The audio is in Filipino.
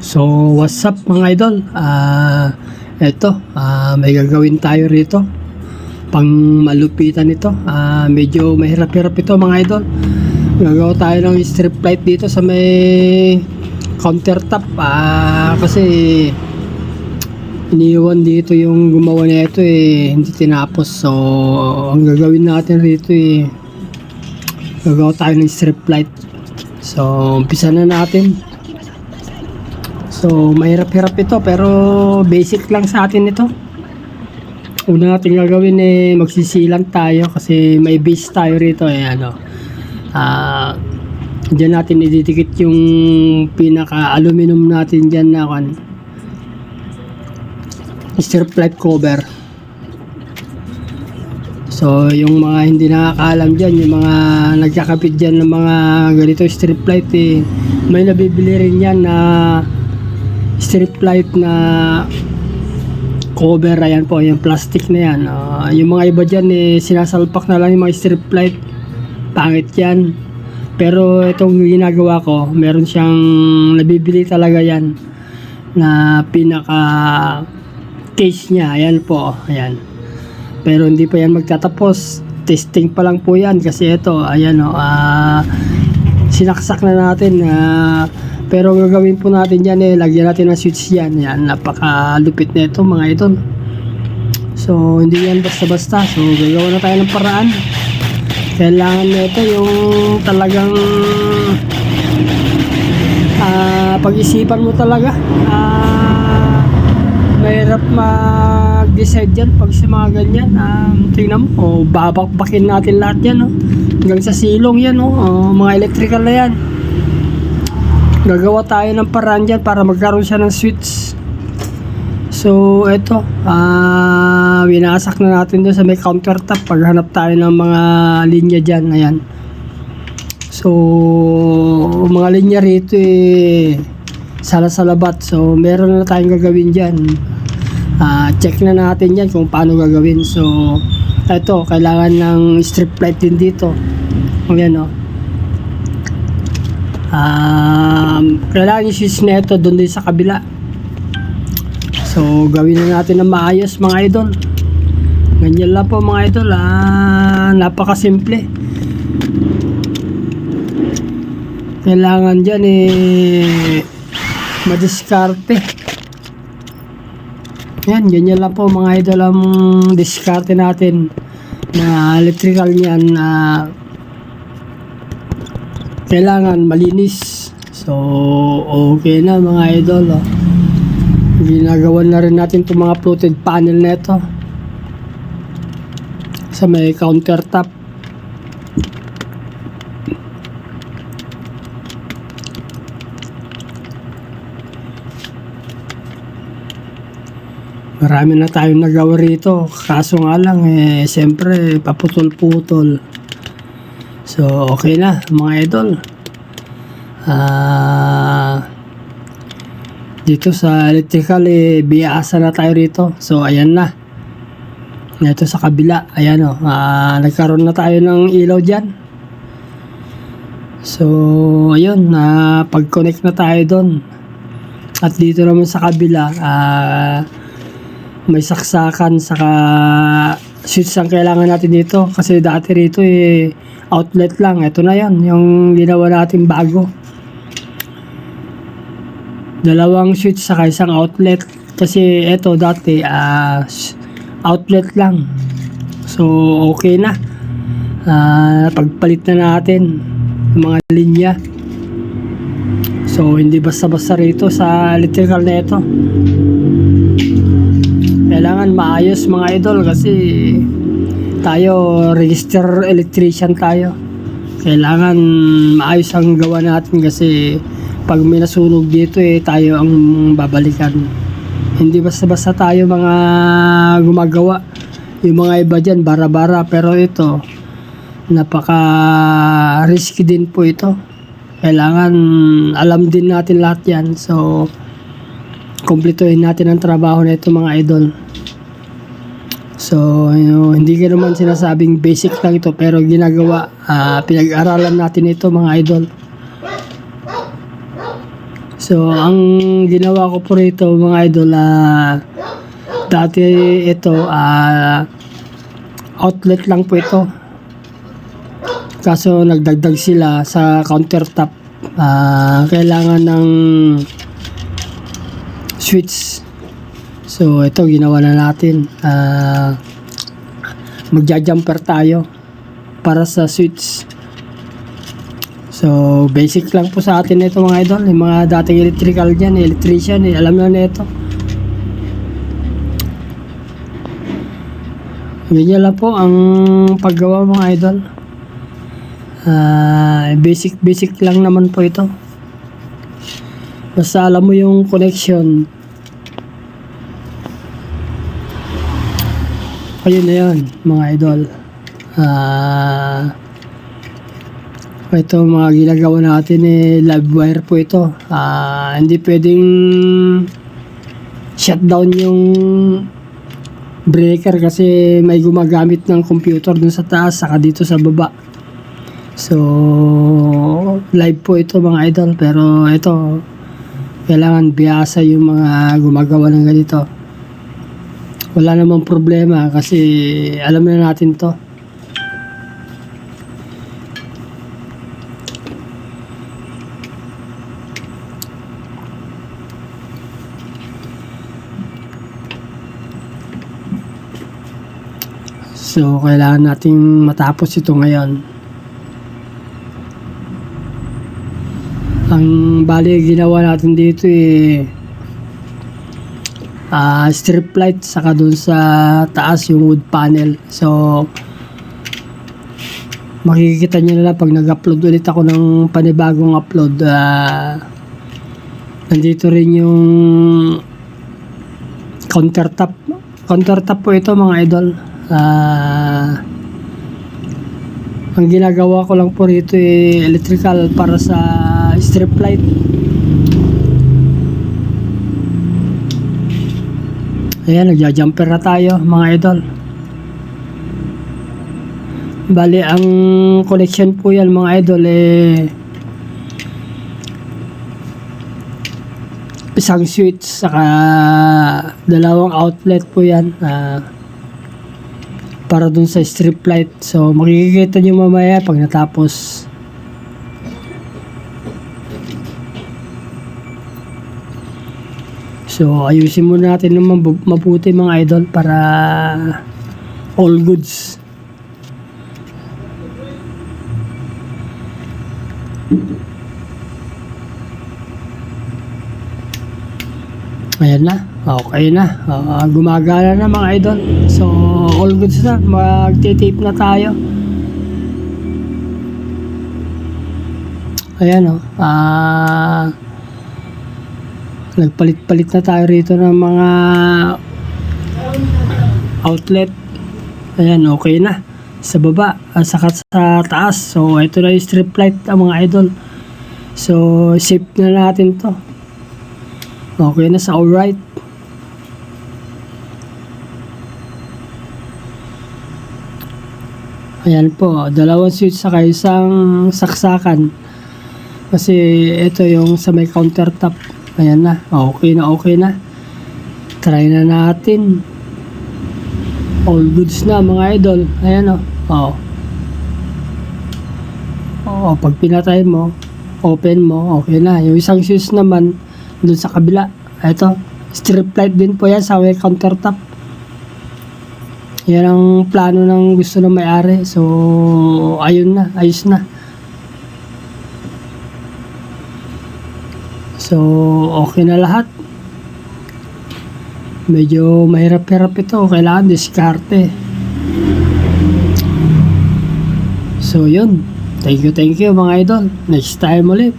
So, what's up mga idol? May gagawin tayo rito. Pang malupitan ito. Medyo mahirap-hirap ito mga idol. Gagawa tayo ng strip light dito sa may countertop. Kasi iniwan dito yung gumawa nito hindi tinapos. So, ang gagawin natin rito gagawa tayo ng strip light. So, umpisa na natin. So, mahirap-hirap ito pero basic lang sa atin ito. Una natin gagawin magsisilang tayo kasi may base tayo rito Diyan natin ididikit yung pinaka aluminum natin diyan na strip light cover. So, yung mga hindi nakakaalam dyan, yung mga nagkakapit dyan ng mga ganito strip light may nabibili rin yan na strip light na cover. Ayan po, yung plastic na yan. Yung mga iba dyan sinasalpak na lang yung mga strip light, pangit yan. Pero itong ginagawa ko, meron siyang nabibili talaga yan na pinaka case nya. Ayan po, ayan. Pero hindi pa yan magtatapos, testing pa lang po yan kasi ito, ayan sinaksak na natin. Pero gagawin po natin yan lagyan natin ng switch yan. Yan, napakalupit na ito mga idol. So, hindi yan basta-basta. So, gagawa na tayo ng paraan. Kailangan na ito yung talagang pag-isipan mo talaga. Mahirap mag-decide dyan pag sa mga ganyan. Tingnan mo, babakbakin natin lahat yan. Hanggang sa silong yan. Mga electrical na yan. Gagawa tayo ng paraan dyan para magkaroon siya ng switch. So, ito. Winasak na natin doon sa may countertop. Paghanap tayo ng mga linya dyan. Ayan. So, mga linya rito sala-salabat. So, meron na tayong gagawin dyan. Check na natin yan kung paano gagawin. So, ito. Kailangan ng strip light din dito. Ayan kailangan yung switch na ito doon din sa kabila. So, gawin na natin na maayos mga idol. Ganyan lang po mga idol. Napakasimple. Kailangan dyan madiskarte. Yan, ganyan lang po mga idol ang diskarte natin na electrical niyan. Kailangan malinis. So, okay na mga idol. Ginagawa na rin natin itong mga fluted panel na ito sa may countertop. Marami na tayong nagawa rito. Kaso nga lang siyempre paputol-putol. So, okay na mga idol. Dito sa electrical biasa na tayo rito. So, ayan na. Dito sa kabila, ayan nagkaroon na tayo ng ilaw dyan. So, ayun, pag-connect na tayo doon. At dito naman sa kabila, may saksakan saka switch ang kailangan natin dito kasi dati rito outlet lang. Ito na yan yung ginawa natin bago, dalawang switch saka isang outlet kasi ito dati outlet lang. So okay na. Pagpalit na natin ng mga linya. So hindi basta-basta rito sa electrical na ito. Kailangan maayos mga idol kasi tayo register electrician tayo. Kailangan maayos ang gawa natin kasi pag may nasunog dito tayo ang babalikan. Hindi basta-basta tayo mga gumagawa. Yung mga iba dyan bara-bara, pero ito napaka risky din po ito. Kailangan alam din natin lahat yan. So kumpletuhin natin ang trabaho na ito mga idol. So, hindi ko naman sinasabing basic lang ito pero ginagawa, pinag-aralan natin ito mga idol. So, ang ginawa ko po rito mga idol, dati ito, outlet lang po ito. Kaso nagdagdag sila sa countertop. Kailangan ng switch. So, ito ginawa na natin. Magja-jumper tayo para sa switch. So, basic lang po sa atin ito mga idol. Yung mga dating electrical dyan, electrician, alam na nito. Ganyan lang po ang paggawa mga idol. Basic lang naman po ito. Basta alam mo yung connection. Ayun na yun mga idol. Ito mga ginagawa natin live wire po ito. Hindi pwedeng shutdown yung breaker kasi may gumagamit ng computer dun sa taas saka dito sa baba. So live po ito mga idol, pero ito kailangan biyasa yung mga gumagawa ng ganito. Wala namang problema kasi alam na natin to. So, kailangan nating matapos ito ngayon. Ang bali ginawa natin dito strip light saka dun sa taas yung wood panel. So, makikita nyo na lang pag nag-upload ulit ako ng panibagong upload. Nandito rin yung countertop. Countertop po ito mga idol. Ang ginagawa ko lang po rito electrical para sa strip light. Ayan, nagja-jumper na tayo mga idol. Bali, ang connection po yan mga idol isang switch saka dalawang outlet po yan. Para dun sa strip light. So, makikita nyo mamaya pag natapos. So, ayusin muna natin ng mabuti mga idol para all goods. Ayan na. Okay na. Gumagana na mga idol. So, all goods na. Magtitape na tayo. Ayan o. Nagpalit-palit na tayo rito ng mga outlet. Ayan, okay na. Sa baba, saka sa taas. So, ito na yung strip light mga idol. So, save na natin to. Okay na sa alright. Ayan po, dalawang switch saka isang saksakan. Kasi ito yung sa may countertop. Ayan na, okay na, okay na. Try na natin. All goods na mga idol. Ayan o. Pag pinatay mo, open mo, okay na. Yung isang switch naman, dun sa kabila. Ito, strip light din po yan sa may countertop. Yan ang plano ng gusto ng may-ari. So, ayun na, ayos na. So, okay na lahat. Medyo mahirap-hirap ito. Kailangan diskarte. So, yun. Thank you mga idol. Next time ulit.